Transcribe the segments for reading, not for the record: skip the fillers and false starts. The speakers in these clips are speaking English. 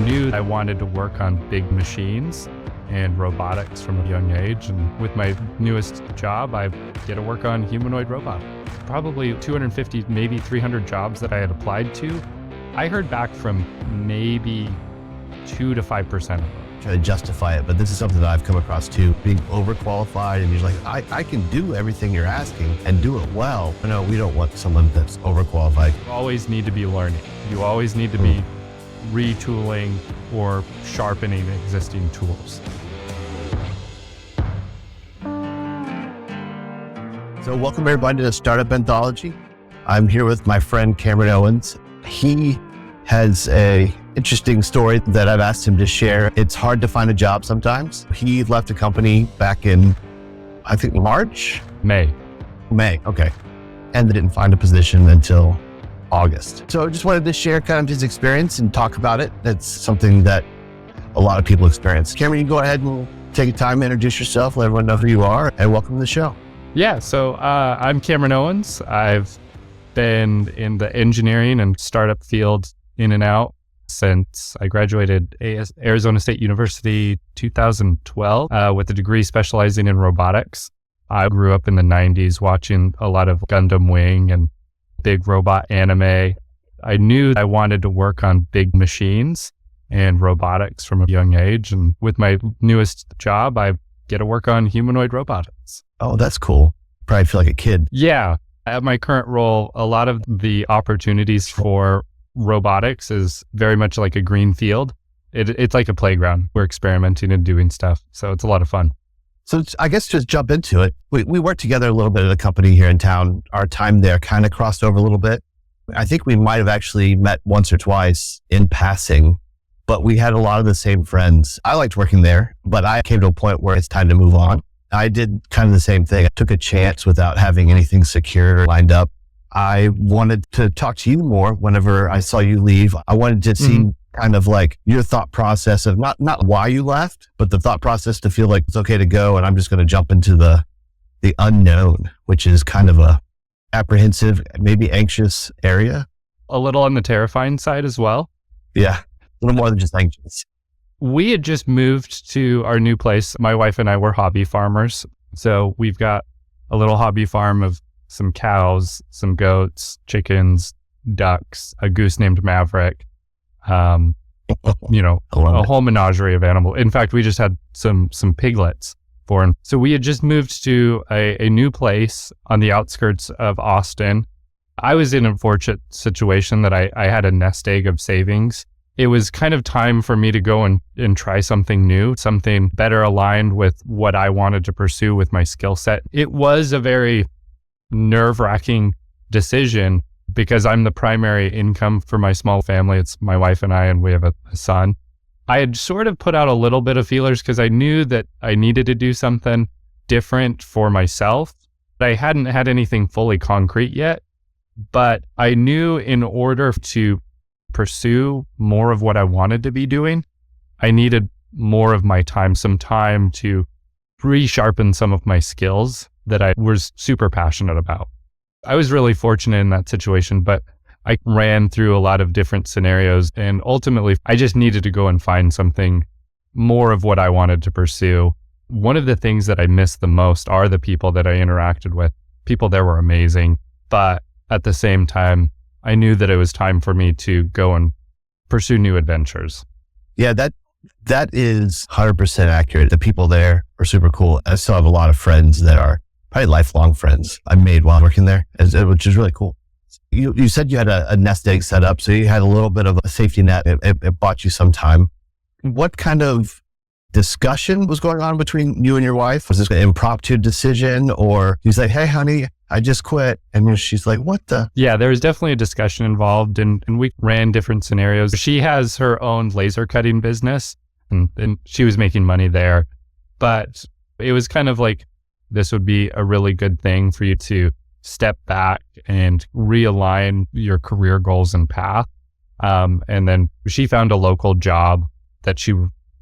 knew I wanted to work on big machines and robotics from a young age. And with my newest job, I get to work on humanoid robot. Probably 250, maybe 300 jobs that I had applied to. I heard back from maybe 2 to 5% of them. Try to justify it, but this is something that I've come across too. Being overqualified and you're like, I can do everything you're asking and do it well. No, we don't want someone that's overqualified. You always need to be learning. You always need to be retooling or sharpening existing tools. So welcome everybody to the Startup Anthology. I'm here with my friend Cameron Owens. He has a interesting story that I've asked him to share. It's hard to find a job sometimes. He left a company back in, I think May, okay. And they didn't find a position until August. So I just wanted to share kind of his experience and talk about it. That's something that a lot of people experience. Cameron, you go ahead and take time to introduce yourself, let everyone know who you are, and welcome to the show. Yeah, so I'm Cameron Owens. I've been in the engineering and startup field in and out since I graduated Arizona State University 2012 with a degree specializing in robotics. I grew up in the 90s watching a lot of Gundam Wing and big robot anime. I knew I wanted to work on big machines and robotics from a young age. And with my newest job, I get to work on humanoid robotics. Oh, that's cool. Probably feel like a kid. Yeah. At my current role, a lot of the opportunities for robotics is very much like a green field. It's like a playground. We're experimenting and doing stuff. So it's a lot of fun. So I guess just jump into it. We worked together a little bit at a company here in town. Our time there kind of crossed over a little bit. I think we might have actually met once or twice in passing, but we had a lot of the same friends. I liked working there, but I came to a point where it's time to move on. I did kind of the same thing. I took a chance without having anything secured or lined up. I wanted to talk to you more whenever I saw you leave. I wanted to see kind of like your thought process of not why you left, but the thought process to feel like it's okay to go and I'm just going to jump into the unknown, which is kind of a apprehensive, maybe anxious area. A little on the terrifying side as well. Yeah, a little more than just anxious. We had just moved to our new place. My wife and I were hobby farmers. So we've got a little hobby farm of some cows, some goats, chickens, ducks, a goose named Maverick, a whole menagerie of animals. In fact, we just had some piglets born. So we had just moved to a new place on the outskirts of Austin. I was in a fortunate situation that I had a nest egg of savings. It was kind of time for me to go and try something new, something better aligned with what I wanted to pursue with my skill set. It was a very nerve-wracking decision because I'm the primary income for my small family. It's my wife and I, and we have a son. I had sort of put out a little bit of feelers because I knew that I needed to do something different for myself. I hadn't had anything fully concrete yet, but I knew in order to pursue more of what I wanted to be doing, I needed more of my time, some time to resharpen some of my skills that I was super passionate about. I was really fortunate in that situation, but I ran through a lot of different scenarios and ultimately I just needed to go and find something more of what I wanted to pursue. One of the things that I miss the most are the people that I interacted with. People there were amazing, but at the same time, I knew that it was time for me to go and pursue new adventures. Yeah, that is 100% accurate. The people there are super cool. I still have a lot of friends that are probably lifelong friends I made while working there, which is really cool. You said you had a nest egg set up, so you had a little bit of a safety net. It bought you some time. What kind of discussion was going on between you and your wife? Was this an impromptu decision, or he's like, "Hey, honey, I just quit," and she's like, "What the?" Yeah, there was definitely a discussion involved, and we ran different scenarios. She has her own laser cutting business, and she was making money there, but it was kind of like, this would be a really good thing for you to step back and realign your career goals and path. And then she found a local job that she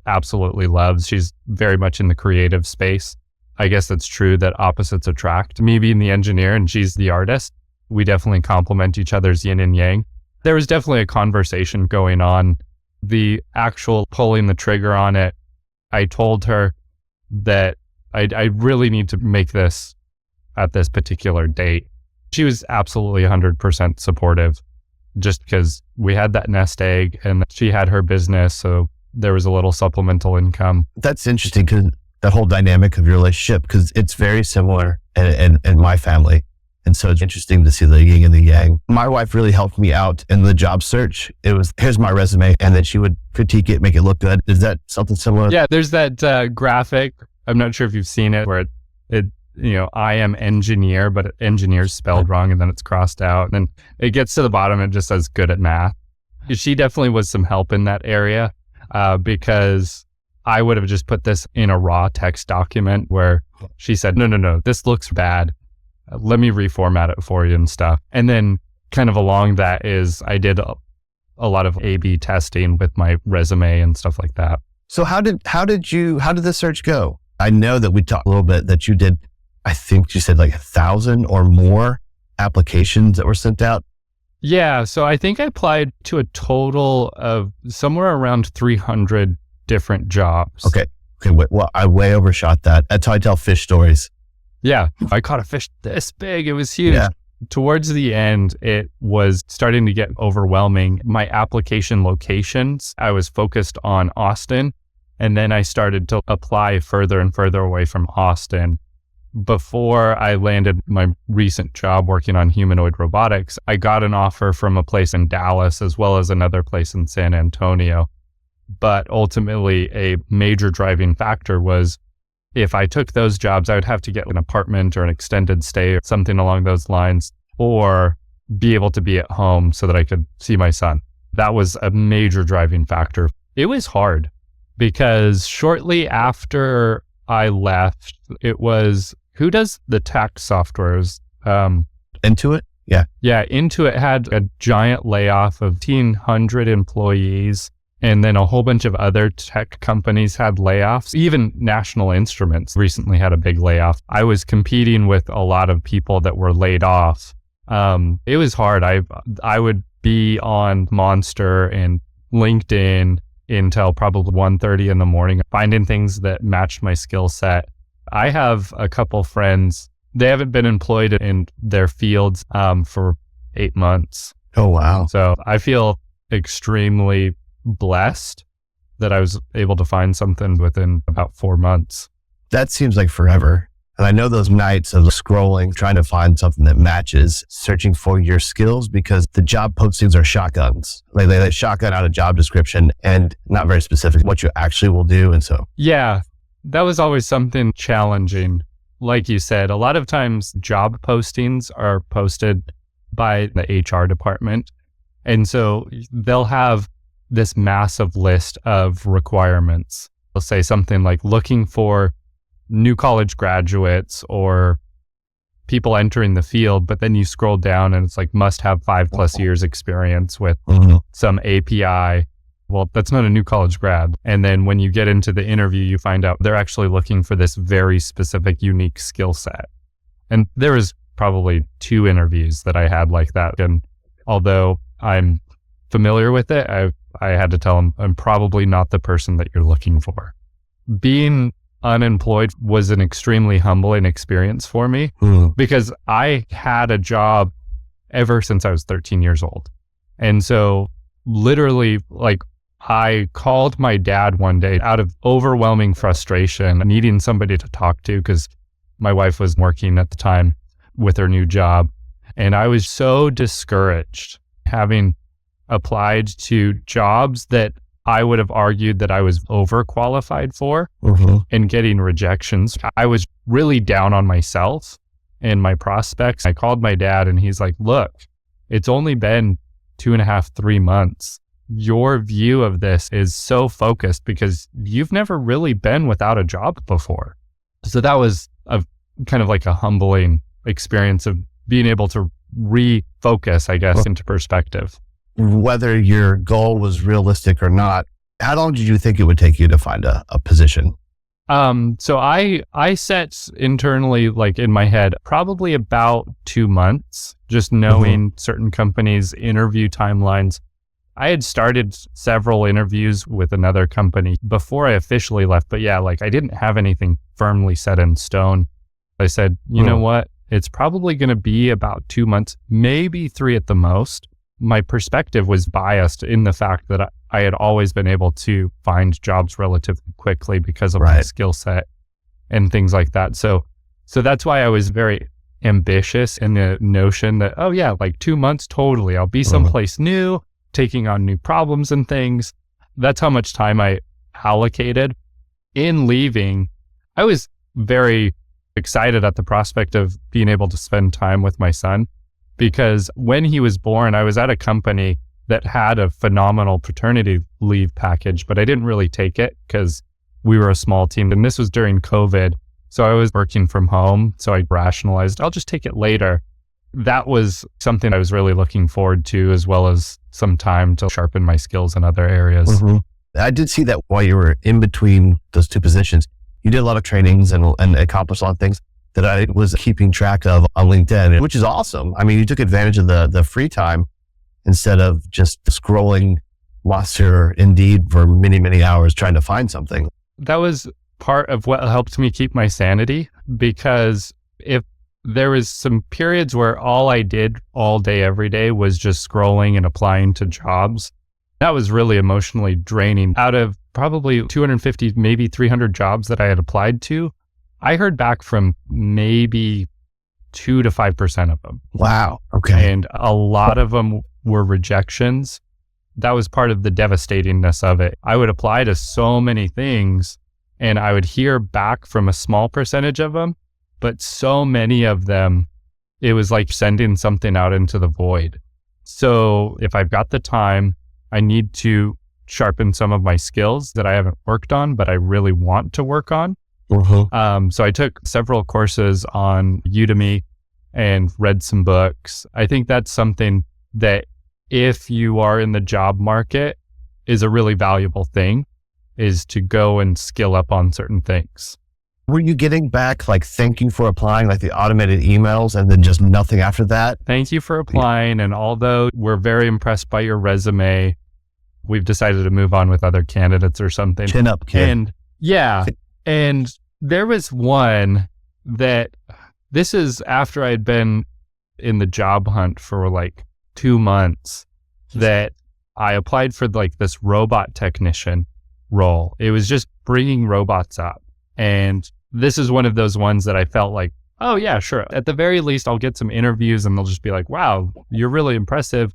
absolutely loves. She's very much in the creative space. I guess it's true that opposites attract. Me being the engineer and she's the artist, we definitely complement each other's yin and yang. There was definitely a conversation going on the actual pulling the trigger on it, I told her that I really need to make this at this particular date. She was absolutely 100% supportive, just because we had that nest egg and she had her business. So there was a little supplemental income. That's interesting, because that whole dynamic of your relationship, because it's very similar in my family. And so it's interesting to see the yin and the yang. My wife really helped me out in the job search. It was, here's my resume, and then she would critique it, make it look good. Is that something similar? Yeah, there's that graphic. I'm not sure if you've seen it, where it I am engineer, but engineer's spelled wrong and then it's crossed out. And then it gets to the bottom and it just says good at math. She definitely was some help in that area, because I would have just put this in a raw text document where she said, no, this looks bad. Let me reformat it for you and stuff. And then kind of along that is I did a lot of A/B testing with my resume and stuff like that. So how did the search go? I know that we talked a little bit that you did, I think you said like 1,000 or more applications that were sent out. Yeah. So I think I applied to a total of somewhere around 300 different jobs. Okay. Well, I way overshot that. That's how I tell fish stories. Yeah. I caught a fish this big. It was huge. Yeah. Towards the end, it was starting to get overwhelming. My application locations, I was focused on Austin, and then I started to apply further and further away from Austin. Before I landed my recent job working on humanoid robotics, I got an offer from a place in Dallas as well as another place in San Antonio. But ultimately, a major driving factor was if I took those jobs, I would have to get an apartment or an extended stay or something along those lines, or be able to be at home so that I could see my son. That was a major driving factor. It was hard because shortly after I left, it was, who does the tax softwares? Intuit? Yeah. Yeah, Intuit had a giant layoff of 1,500 employees. And then a whole bunch of other tech companies had layoffs. Even National Instruments recently had a big layoff. I was competing with a lot of people that were laid off. It was hard. I would be on Monster and LinkedIn until probably 1:30 in the morning, finding things that matched my skill set. I have a couple friends, they haven't been employed in their fields for 8 months. Oh, wow. So I feel extremely blessed that I was able to find something within about 4 months. That seems like forever. And I know those nights of scrolling, trying to find something that matches, searching for your skills, because the job postings are shotguns. Like they shotgun out a job description and not very specific what you actually will do. And so, yeah, that was always something challenging. Like you said, a lot of times job postings are posted by the HR department. And so they'll have this massive list of requirements. They'll say something like looking for new college graduates or people entering the field, but then you scroll down and it's like must have 5+ years experience with some API. Well, that's not a new college grad. And then when you get into the interview, you find out they're actually looking for this very specific, unique skill set. And there was probably 2 interviews that I had like that. And although I'm familiar with it, I had to tell them I'm probably not the person that you're looking for. Being unemployed was an extremely humbling experience for me because I had a job ever since I was 13 years old. And so literally, like, I called my dad one day out of overwhelming frustration, needing somebody to talk to because my wife was working at the time with her new job. And I was so discouraged having applied to jobs that I would have argued that I was overqualified for and getting rejections. I was really down on myself and my prospects. I called my dad and he's like, look, it's only been 2.5, 3 months. Your view of this is so focused because you've never really been without a job before. So that was a kind of like a humbling experience of being able to refocus, I guess, into perspective. Whether your goal was realistic or not, how long did you think it would take you to find a position? So I set internally, like in my head, probably about 2 months, just knowing certain companies' interview timelines. I had started several interviews with another company before I officially left, but yeah, like I didn't have anything firmly set in stone. I said, you know what? It's probably going to be about 2 months, maybe 3 at the most. My perspective was biased in the fact that I had always been able to find jobs relatively quickly because of my skill set and things like that. So that's why I was very ambitious in the notion that, oh yeah, like 2 months, totally. I'll be someplace new, taking on new problems and things. That's how much time I allocated. In leaving, I was very excited at the prospect of being able to spend time with my son, because when he was born, I was at a company that had a phenomenal paternity leave package, but I didn't really take it because we were a small team. And this was during COVID. So I was working from home. So I rationalized, I'll just take it later. That was something I was really looking forward to, as well as some time to sharpen my skills in other areas. I did see that while you were in between those 2 positions, you did a lot of trainings and accomplished a lot of things that I was keeping track of on LinkedIn, which is awesome. I mean, you took advantage of the free time instead of just scrolling Monster Indeed for many, many hours trying to find something. That was part of what helped me keep my sanity, because if there was some periods where all I did all day, every day was just scrolling and applying to jobs, that was really emotionally draining. Out of probably 250, maybe 300 jobs that I had applied to, I heard back from maybe 2 to 5% of them. Wow. Okay. And a lot of them were rejections. That was part of the devastatingness of it. I would apply to so many things and I would hear back from a small percentage of them, but so many of them, it was like sending something out into the void. So if I've got the time, I need to sharpen some of my skills that I haven't worked on, but I really want to work on. So I took several courses on Udemy and read some books. I think that's something that if you are in the job market is a really valuable thing, is to go and skill up on certain things. Were you getting back like, thank you for applying, like the automated emails, and then just nothing after that? Thank you for applying. And although we're very impressed by your resume, we've decided to move on with other candidates or something. Chin up, kid. And yeah. And there was one that, this is after I'd been in the job hunt for like 2 months, that I applied for like this robot technician role. It was just bringing robots up. And this is one of those ones that I felt like, oh yeah, sure. At the very least, I'll get some interviews and they'll just be like, wow, you're really impressive.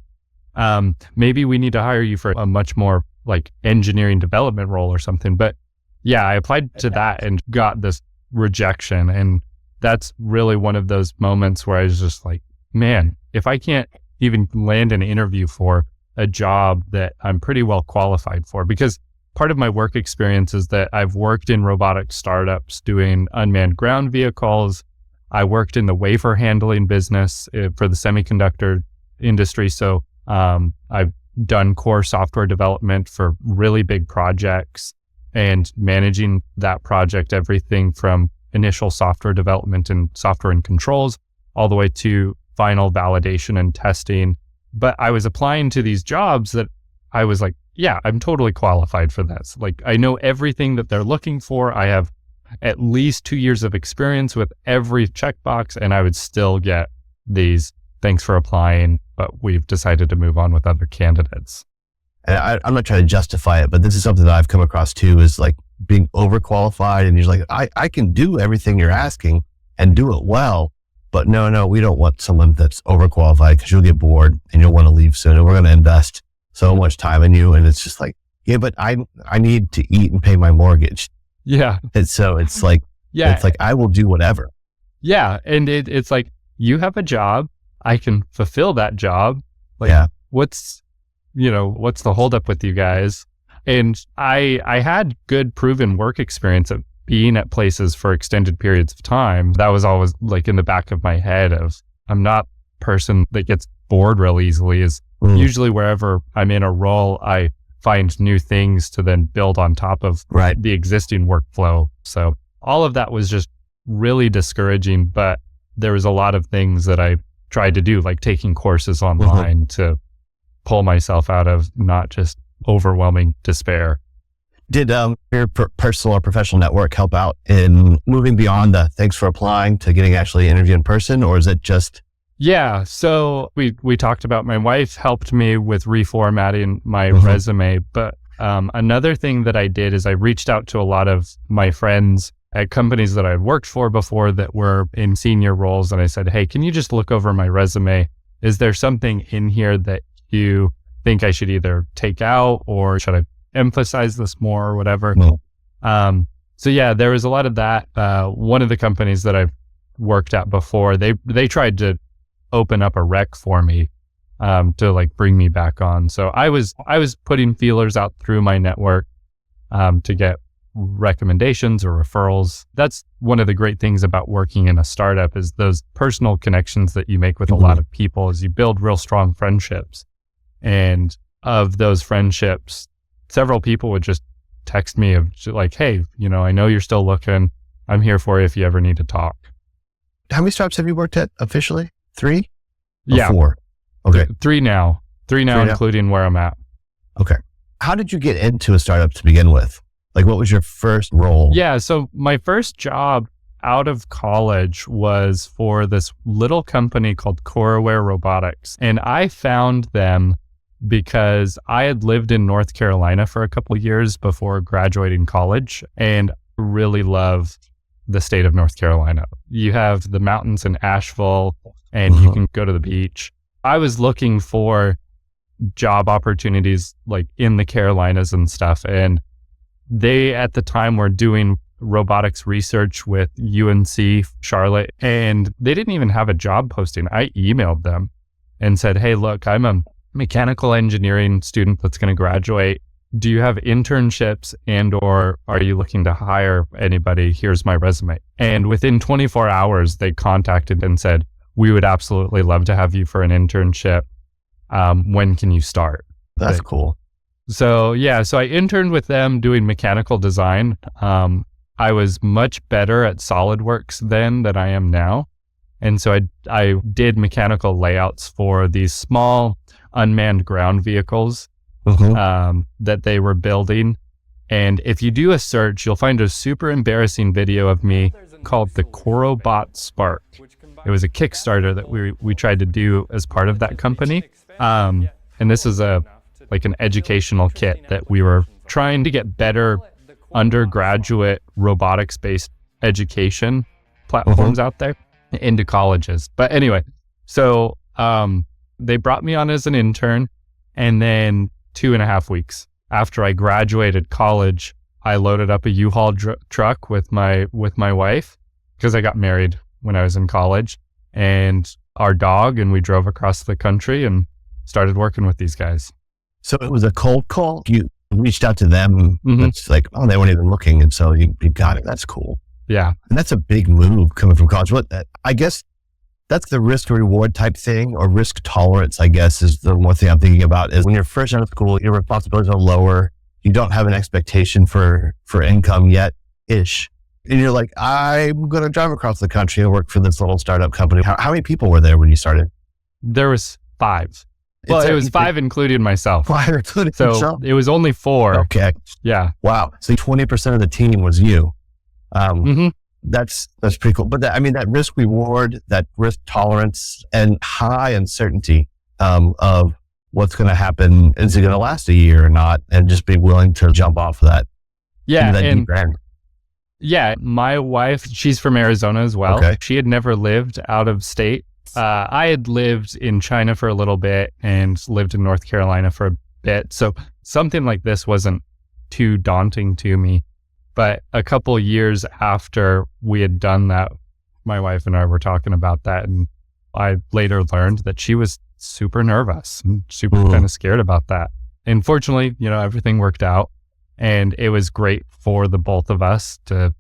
Maybe we need to hire you for a much more like engineering development role or something. But yeah, I applied to that and got this rejection. And that's really one of those moments where I was just like, man, if I can't even land an interview for a job that I'm pretty well qualified for, because part of my work experience is that I've worked in robotic startups doing unmanned ground vehicles. I worked in the wafer handling business for the semiconductor industry. So I've done core software development for really big projects and managing that project, everything from initial software development and software and controls all the way to final validation and testing. But I was applying to these jobs that I was like, yeah, I'm totally qualified for this. Like, I know everything that they're looking for. I have at least 2 years of experience with every checkbox, and I would still get these, thanks for applying, but we've decided to move on with other candidates. And I'm not trying to justify it, but this is something that I've come across too, is like being overqualified, and you're like, I can do everything you're asking and do it well, but no, we don't want someone that's overqualified, because you'll get bored and you'll want to leave soon, and we're going to invest so much time in you. And it's just like, yeah, but I need to eat and pay my mortgage. Yeah. And so it's like, yeah, it's like, I will do whatever. Yeah. And it's like, you have a job, I can fulfill that job. Like, yeah. What's the holdup with you guys? And I had good proven work experience of being at places for extended periods of time. That was always like in the back of my head of, I'm not a person that gets bored real easily. Is usually wherever I'm in a role, I find new things to then build on top of the existing workflow. So all of that was just really discouraging, but there was a lot of things that I tried to do, like taking courses online to pull myself out of not just overwhelming despair. Did your personal or professional network help out in moving beyond the thanks for applying to getting actually interviewed in person, or is it just? Yeah. So we talked about, my wife helped me with reformatting my resume, but another thing that I did is I reached out to a lot of my friends at companies that I had worked for before that were in senior roles. And I said, hey, can you just look over my resume? Is there something in here that you think I should either take out, or should I emphasize this more, or whatever? No. So yeah, there was a lot of that. One of the companies that I've worked at before, they tried to open up a rec for me to like bring me back on. So I was putting feelers out through my network to get recommendations or referrals. That's one of the great things about working in a startup, is those personal connections that you make with a lot of people, as you build real strong friendships. And of those friendships, several people would just text me of like, hey, I know you're still looking. I'm here for you if you ever need to talk. How many startups have you worked at officially? 3? Or yeah. 4? Okay. Three now, including where I'm at. Okay. How did you get into a startup to begin with? Like, what was your first role? Yeah. So my first job out of college was for this little company called Robotics. And I found them because I had lived in North Carolina for a couple of years before graduating college, and really love the state of North Carolina. You have the mountains in Asheville, and you can go to the beach. I was looking for job opportunities like in the Carolinas and stuff. And they at the time were doing robotics research with UNC Charlotte, and they didn't even have a job posting. I emailed them and said, hey, look, I'm a mechanical engineering student that's going to graduate. Do you have internships, and or are you looking to hire anybody? Here's my resume. And within 24 hours, they contacted and said, we would absolutely love to have you for an internship. When can you start? That's cool. So yeah, so I interned with them doing mechanical design. I was much better at SolidWorks then than I am now. And so I did mechanical layouts for these small unmanned ground vehicles that they were building. And if you do a search, you'll find a super embarrassing video of me called the Corobot Spark. It was a Kickstarter that we tried to do as part of that company. And this is like an educational kit that we were trying to get better undergraduate robotics-based education platforms out there into colleges. But anyway, so they brought me on as an intern, and then 2.5 weeks after I graduated college, I loaded up a U-Haul truck with my wife, because I got married when I was in college, and our dog, and we drove across the country and started working with these guys. So it was a cold call. You reached out to them. It's like, oh, they weren't even looking. And so you got it. That's cool. Yeah. And that's a big move coming from college. I guess that's the risk reward type thing, or risk tolerance, I guess, is the one thing I'm thinking about. Is when you're fresh out of school, your responsibilities are lower. You don't have an expectation for income yet-ish. And you're like, I'm going to drive across the country and work for this little startup company. How many people were there when you started? There was 5. Well, it was 5 including myself. 5 including yourself? It was only 4. Okay. Yeah. Wow. So 20% of the team was you. That's pretty cool. But that risk reward, that risk tolerance, and high uncertainty of what's going to happen. Is it going to last a year or not? And just be willing to jump off of that. Yeah. Yeah. My wife, she's from Arizona as well. Okay. She had never lived out of state. I had lived in China for a little bit and lived in North Carolina for a bit. So something like this wasn't too daunting to me. But a couple years after we had done that, my wife and I were talking about that. And I later learned that she was super nervous and super kind of scared about that. And fortunately, everything worked out. And it was great for the both of us to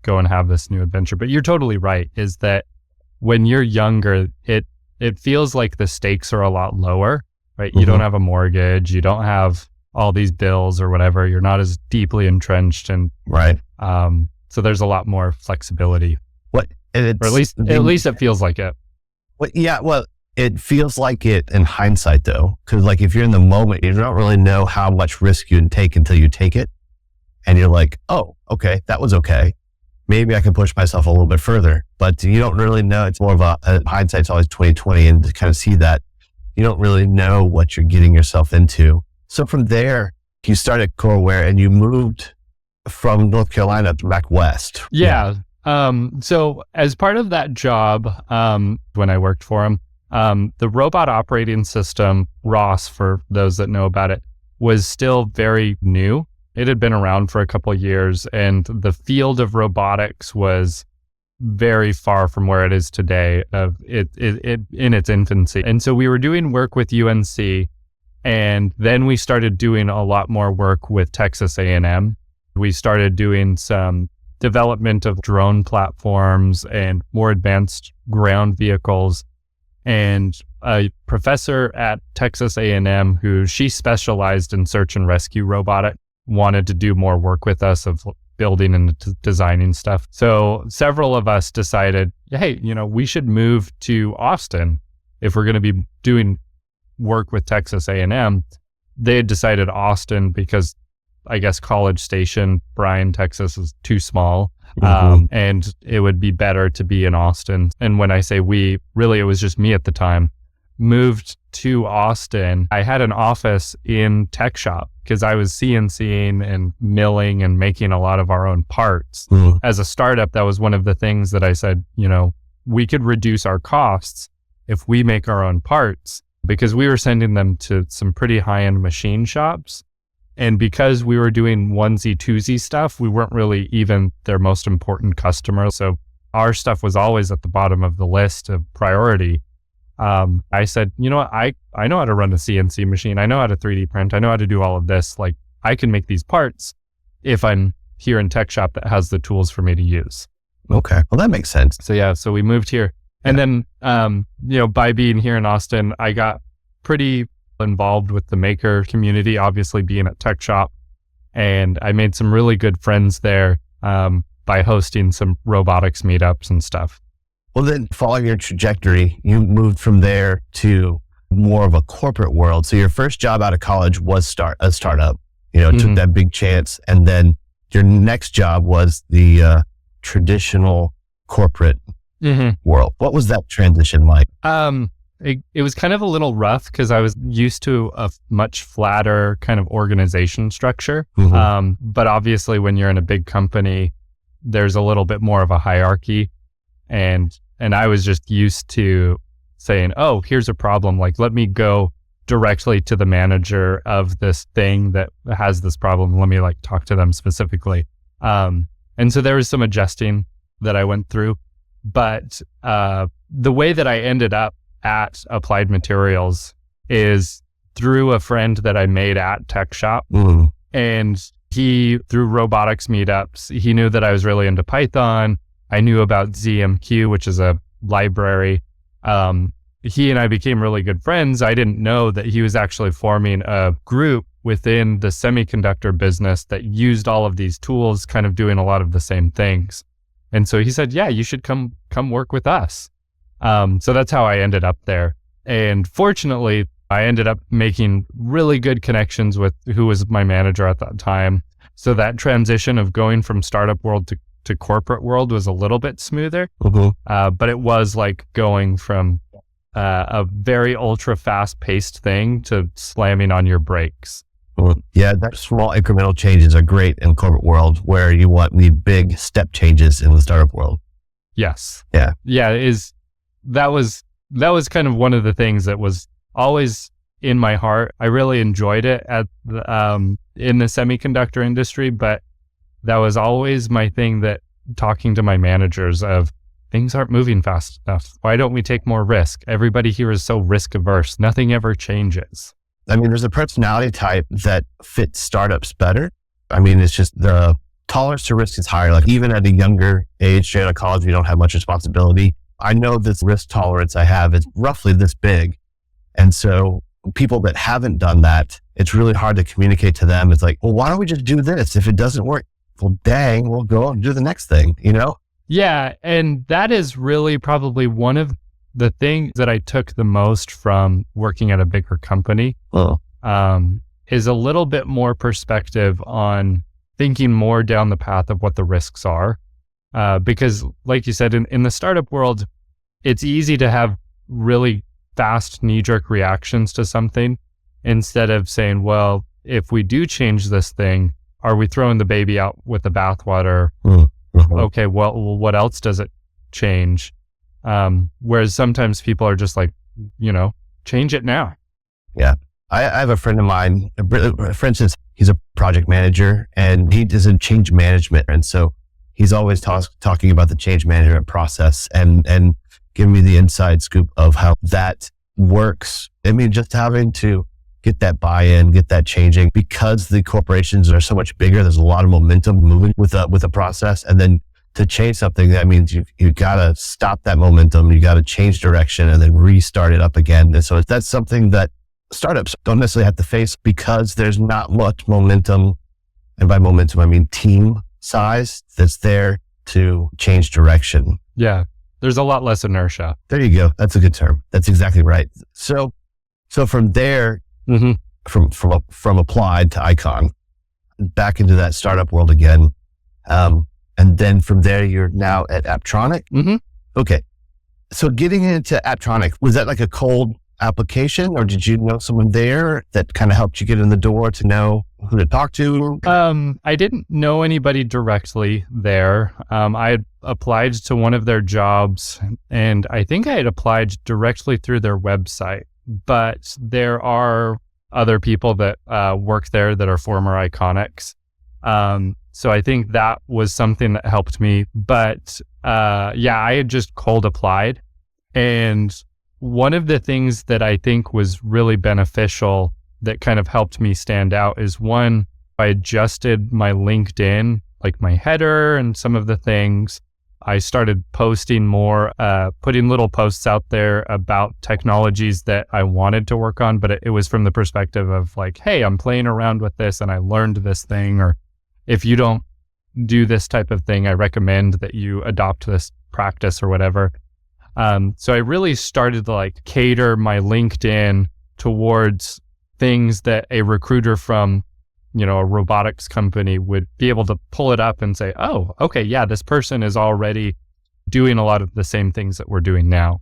go and have this new adventure. But you're totally right, is that when you're younger, it feels like the stakes are a lot lower, right? You don't have a mortgage, you don't have all these bills or whatever. You're not as deeply entrenched, and right. So there's a lot more flexibility. Or at least it feels like it. Yeah. Well, It feels like it in hindsight though, because like if you're in the moment, you don't really know how much risk you can take until you take it. And you're like, oh, okay, that was okay. Maybe I can push myself a little bit further, but you don't really know. It's more of a hindsight's always 20/20, and to kind of see that you don't really know what you're getting yourself into. So from there, you started Coreware and you moved from North Carolina back west. Yeah. So as part of that job, when I worked for him, the robot operating system, ROS, for those that know about it, was still very new. It had been around for a couple of years, and the field of robotics was very far from where it is today, it in its infancy. And so we were doing work with UNC, and then we started doing a lot more work with Texas A&M. We started doing some development of drone platforms and more advanced ground vehicles. And a professor at Texas A&M, who she specialized in search and rescue robotics, wanted to do more work with us of building and designing stuff. So several of us decided, hey, we should move to Austin if we're going to be doing work with Texas A&M. They had decided Austin because I guess College Station, Bryan, Texas is too small. And it would be better to be in Austin. And when I say we, really, it was just me at the time, moved to Austin. I had an office in tech shop because I was CNCing and milling and making a lot of our own parts. As a startup, that was one of the things that I said, we could reduce our costs if we make our own parts, because we were sending them to some pretty high-end machine shops. And because we were doing onesie, twosie stuff, we weren't really even their most important customer. So our stuff was always at the bottom of the list of priority. I said, you know what, I know how to run a CNC machine. I know how to 3D print. I know how to do all of this. Like, I can make these parts if I'm here in tech shop that has the tools for me to use. Okay. Well, that makes sense. So yeah, so we moved here. And then, by being here in Austin, I got pretty involved with the maker community, obviously being at tech shop. And I made some really good friends there by hosting some robotics meetups and stuff. Well, then following your trajectory, you moved from there to more of a corporate world. So your first job out of college was a startup, took that big chance. And then your next job was the traditional corporate world. What was that transition like? It was kind of a little rough because I was used to a much flatter kind of organization structure. But obviously when you're in a big company, there's a little bit more of a hierarchy. And I was just used to saying, oh, here's a problem. Like, let me go directly to the manager of this thing that has this problem. Let me talk to them specifically. And so there was some adjusting that I went through. But the way that I ended up at Applied Materials is through a friend that I made at Tech Shop. And he, through robotics meetups, he knew that I was really into Python. I knew about ZMQ, which is a library. He and I became really good friends. I didn't know that he was actually forming a group within the semiconductor business that used all of these tools, kind of doing a lot of the same things. And so he said, yeah, you should come work with us. So that's how I ended up there. And fortunately, I ended up making really good connections with who was my manager at that time. So that transition of going from startup world to corporate world was a little bit smoother. But it was like going from a very ultra fast paced thing to slamming on your brakes. Yeah, that small incremental changes are great in corporate world where you want the big step changes in the startup world. Yes. Yeah. Yeah. That was kind of one of the things that was always in my heart. I really enjoyed it in the semiconductor industry, but that was always my thing, that talking to my managers of things aren't moving fast enough. Why don't we take more risk? Everybody here is so risk averse. Nothing ever changes. I mean, there's a personality type that fits startups better. I mean, it's just the tolerance to risk is higher. Like even at a younger age, straight out of college, we don't have much responsibility. I know this risk tolerance I have is roughly this big. And so people that haven't done that, it's really hard to communicate to them. It's like, well, why don't we just do this? If it doesn't work, well, dang, we'll go and do the next thing, Yeah. And that is really probably one of the thing that I took the most from working at a bigger company is a little bit more perspective on thinking more down the path of what the risks are. Because like you said, in the startup world, it's easy to have really fast knee-jerk reactions to something instead of saying, well, if we do change this thing, are we throwing the baby out with the bathwater? Okay, well, what else does it change? Whereas sometimes people are just like, change it now. Yeah. I have a friend of mine, for instance, he's a project manager and he does change management. And so he's always talking about the change management process and giving me the inside scoop of how that works. I mean, just having to get that buy-in, get that changing, because the corporations are so much bigger. There's a lot of momentum moving with a process. And then to change something, that means you got to stop that momentum. You got to change direction and then restart it up again. And so that's something that startups don't necessarily have to face because there's not much momentum. And by momentum, I mean team size that's there to change direction. Yeah. There's a lot less inertia. There you go. That's a good term. That's exactly right. So from there, from applied to Icon, back into that startup world again. And then from there, you're now at Apptronic. Okay. So getting into Apptronic, was that like a cold application or did you know someone there that kind of helped you get in the door to know who to talk to? I didn't know anybody directly there. I had applied to one of their jobs and I think I had applied directly through their website, but there are other people that work there that are former Iconics. So I think that was something that helped me. But I had just cold applied. And one of the things that I think was really beneficial that kind of helped me stand out is one, I adjusted my LinkedIn, like my header and some of the things. I started posting more, putting little posts out there about technologies that I wanted to work on, but it was from the perspective of like, hey, I'm playing around with this and I learned this thing, or if you don't do this type of thing, I recommend that you adopt this practice or whatever. So I really started to like cater my LinkedIn towards things that a recruiter from, a robotics company would be able to pull it up and say, oh, okay, yeah, this person is already doing a lot of the same things that we're doing now.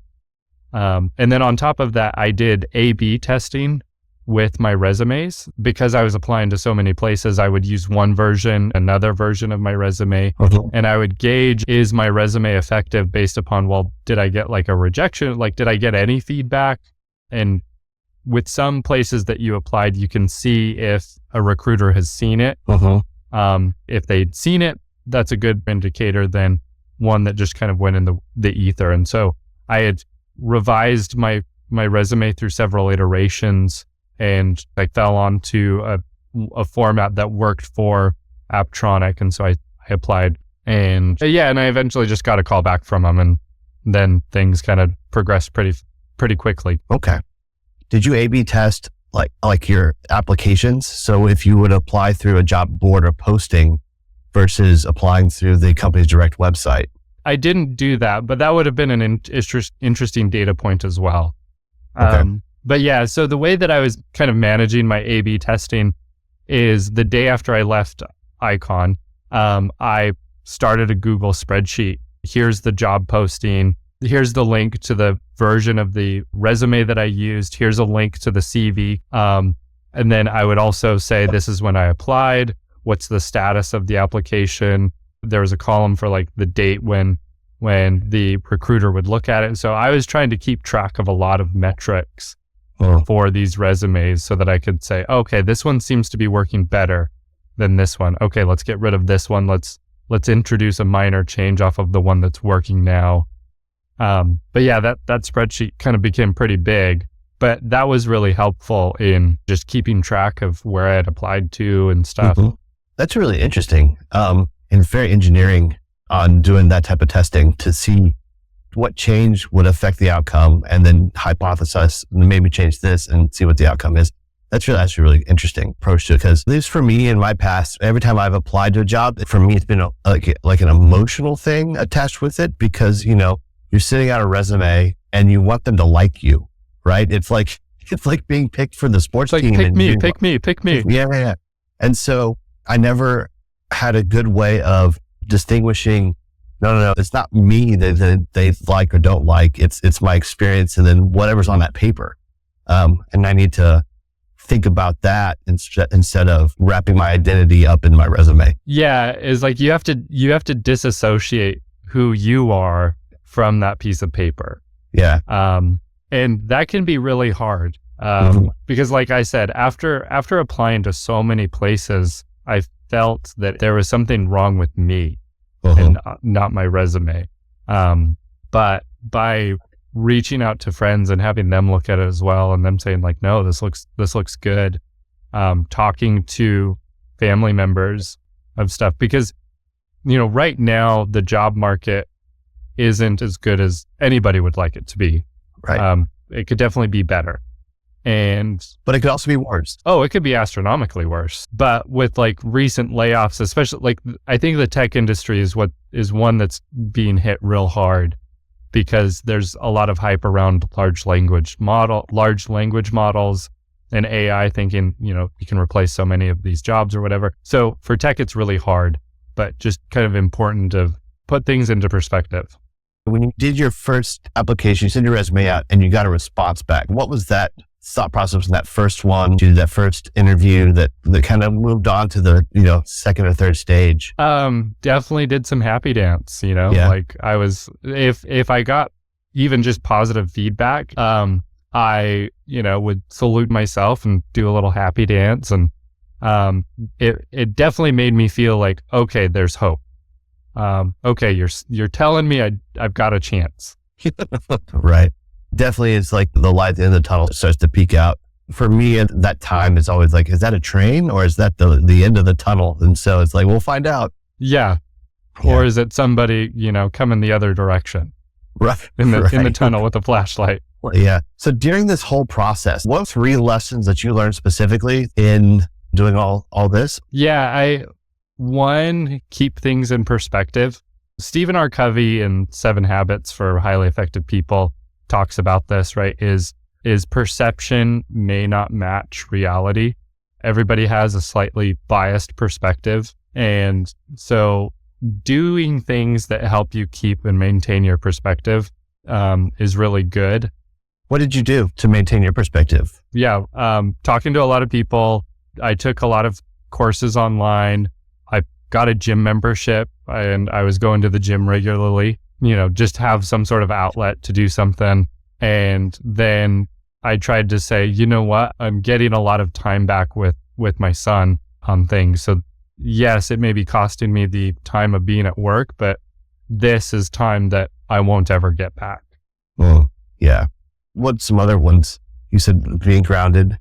And then on top of that, I did A/B testing with my resumes. Because I was applying to so many places, I would use one version, another version of my resume, and I would gauge, is my resume effective based upon, well, did I get like a rejection? Like, did I get any feedback? And with some places that you applied, you can see if a recruiter has seen it. If they'd seen it, that's a good indicator than one that just kind of went in the ether. And so I had revised my resume through several iterations, and I fell onto a format that worked for Apptronic. And so I applied and I eventually just got a call back from them, and then things kind of progressed pretty quickly. Okay. Did you A/B test like your applications? So if you would apply through a job board or posting versus applying through the company's direct website? I didn't do that, but that would have been an interesting data point as well. Okay. But yeah, so the way that I was kind of managing my A/B testing is the day after I left Icon, I started a Google spreadsheet. Here's the job posting. Here's the link to the version of the resume that I used. Here's a link to the CV. And then I would also say, this is when I applied. What's the status of the application? There was a column for like the date when the recruiter would look at it. So I was trying to keep track of a lot of metrics for these resumes so that I could say, okay, this one seems to be working better than this one. Okay, let's get rid of this one. Let's introduce a minor change off of the one that's working now. But yeah, that spreadsheet kind of became pretty big, but that was really helpful in just keeping track of where I had applied to and stuff. That's really interesting. And very engineering on doing that type of testing to see what change would affect the outcome and then hypothesize and maybe change this and see what the outcome is. That's really actually a really interesting approach to it, because at least for me in my past, every time I've applied to a job, for me, it's been like an emotional thing attached with it, because, you're sitting out a resume and you want them to like you, right? It's like being picked for the sports It's like, team. pick me. Yeah. And so I never had a good way of distinguishing, no, it's not me that they like or don't like. It's my experience and then whatever's on that paper. And I need to think about that instead of wrapping my identity up in my resume. Yeah. It's like you have to disassociate who you are from that piece of paper. Yeah. And that can be really hard. Because like I said, after applying to so many places, I felt that there was something wrong with me and not my resume. But by reaching out to friends and having them look at it as well, and them saying like, no, this looks good. Talking to family members of stuff, because, right now the job market isn't as good as anybody would like it to be. Right. It could definitely be better. But it could also be worse. Oh, it could be astronomically worse. But with like recent layoffs, especially like I think the tech industry is one that's being hit real hard, because there's a lot of hype around large language models and AI, thinking, you can replace so many of these jobs or whatever. So for tech, it's really hard, but just kind of important to put things into perspective. When you did your first application, you sent your resume out and you got a response back. What was that thought process in that first one, you did that first interview that kind of moved on to the, second or third stage? Definitely did some happy dance, Yeah. like I was, if I got even just positive feedback, I, would salute myself and do a little happy dance. And, it definitely made me feel like, okay, there's hope. Okay, you're telling me I've got a chance. Right. Definitely, it's like the light at the end of the tunnel starts to peek out. For me, at that time, it's always like, is that a train or is that the end of the tunnel? And so it's like, we'll find out. Yeah. Or is it somebody, coming the other direction? Right. In the tunnel with a flashlight. Yeah. So during this whole process, what 3 lessons that you learned specifically in doing all this? Yeah. One, keep things in perspective. Stephen R. Covey in 7 Habits for Highly Effective People talks about this, right? Is perception may not match reality. Everybody has a slightly biased perspective. And so doing things that help you keep and maintain your perspective is really good. What did you do to maintain your perspective? Yeah. Talking to a lot of people. I took a lot of courses online. I got a gym membership and I was going to the gym regularly, just have some sort of outlet to do something. And then I tried to say, you know what, I'm getting a lot of time back with my son on things. So yes, it may be costing me the time of being at work, but this is time that I won't ever get back. Oh, yeah. What's some other ones? You said being grounded.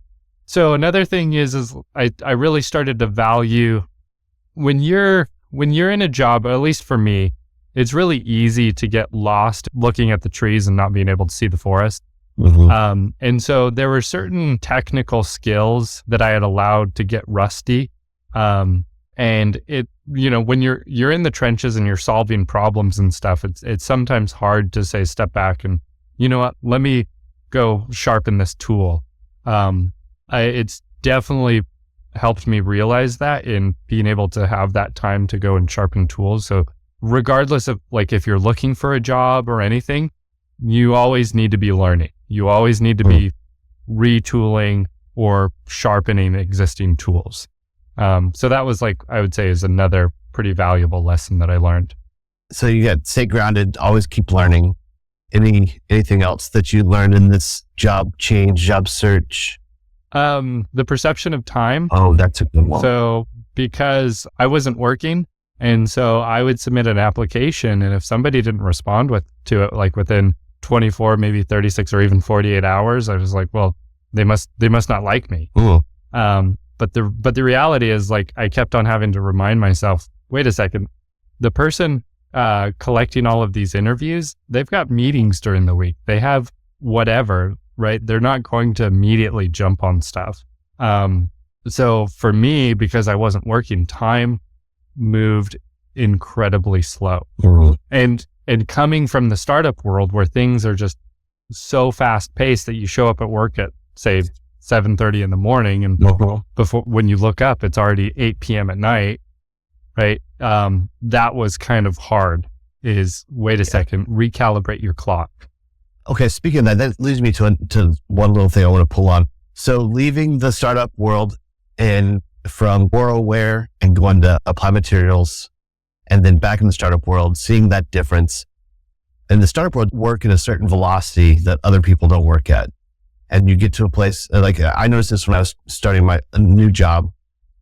So another thing is I really started to value when you're in a job, at least for me, it's really easy to get lost looking at the trees and not being able to see the forest. Mm-hmm. And so there were certain technical skills that I had allowed to get rusty. And it, when you're in the trenches and you're solving problems and stuff, it's sometimes hard to say, step back and, you know what, let me go sharpen this tool. It's definitely helped me realize that in being able to have that time to go and sharpen tools. So regardless of like, if you're looking for a job or anything, you always need to be learning. You always need to be retooling or sharpening existing tools. So that was like, I would say is another pretty valuable lesson that I learned. So you got stay grounded, always keep learning. Anything else that you learned in this job change, job search? The perception of time. Oh, that's a good one. So because I wasn't working, and so I would submit an application, and if somebody didn't respond to it like within 24, maybe 36 or even 48 hours, I was like, well, they must not like me. But the reality is, like, I kept on having to remind myself, wait a second, the person collecting all of these interviews, they've got meetings during the week. They have whatever, right? They're not going to immediately jump on stuff. So for me, because I wasn't working, time moved incredibly slow. And coming from the startup world where things are just so fast paced that you show up at work at say 7:30 in the morning, and before when you look up, it's already 8 p.m. at night, right? That was kind of hard. Is wait a second, recalibrate your clock. Okay, speaking of that leads me to one little thing I want to pull on. So leaving the startup world and from WorldWare and going to Applied Materials, and then back in the startup world, seeing that difference. In the startup world, work at a certain velocity that other people don't work at. And you get to a place, like I noticed this when I was starting my new job,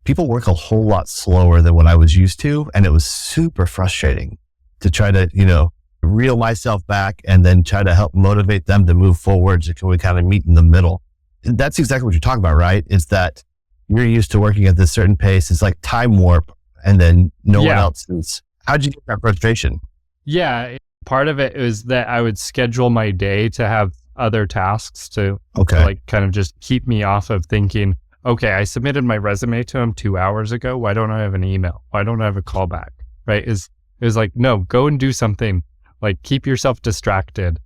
people work a whole lot slower than what I was used to. And it was super frustrating to try to, reel myself back and then try to help motivate them to move forward. So can we kind of meet in the middle? And that's exactly what you're talking about, right? Is that you're used to working at this certain pace. It's like time warp, and then no one else is. How'd you get that frustration? Yeah. Part of it is that I would schedule my day to have other tasks to like kind of just keep me off of thinking, okay, I submitted my resume to him 2 hours ago. Why don't I have an email? Why don't I have a callback? Right? It was like, no, go and do something. Like keep yourself distracted.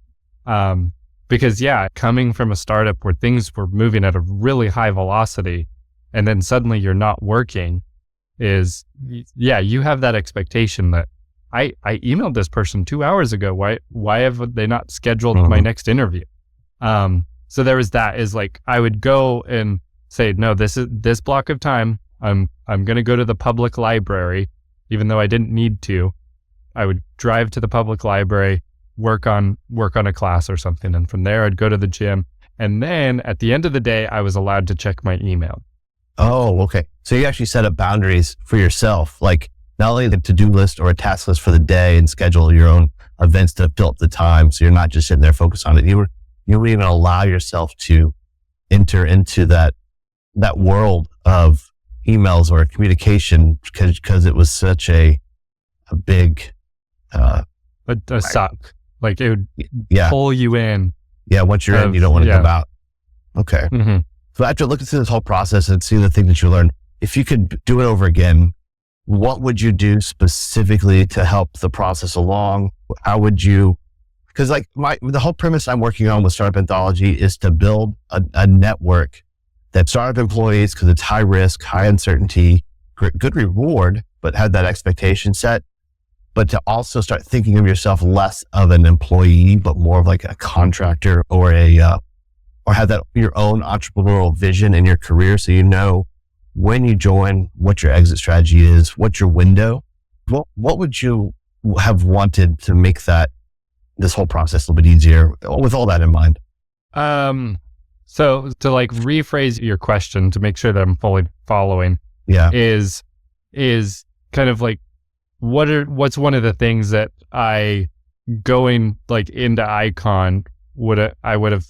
Because coming from a startup where things were moving at a really high velocity and then suddenly you're not working you have that expectation that I emailed this person 2 hours ago. Why have they not scheduled my next interview? So there was that, is like, I would go and say, no, this block of time, I'm going to go to the public library, even though I didn't need to. I would drive to the public library, work on a class or something. And from there I'd go to the gym. And then at the end of the day, I was allowed to check my email. Oh, okay. So you actually set up boundaries for yourself, like not only the to-do list or a task list for the day, and schedule your own events to fill up the time. So you're not just sitting there focused on it. You would even allow yourself to enter into that world of emails or communication because it was such a big, a suck. Like it would pull you in. Yeah. Once you're in, you don't want to come out. Okay. Mm-hmm. So after looking through this whole process and seeing the thing that you learned, if you could do it over again, what would you do specifically to help the process along? How would you, because like the whole premise I'm working on with Startup Anthology is to build a network that startup employees, because it's high risk, high uncertainty, good reward, but had that expectation set, but to also start thinking of yourself less of an employee, but more of like a contractor or or have that your own entrepreneurial vision in your career. So, when you join, what your exit strategy is, what's your window. What would you have wanted to make this whole process a little bit easier with all that in mind? So to like rephrase your question to make sure that I'm fully following, is kind of like, what's one of the things that I going like into Icon I would have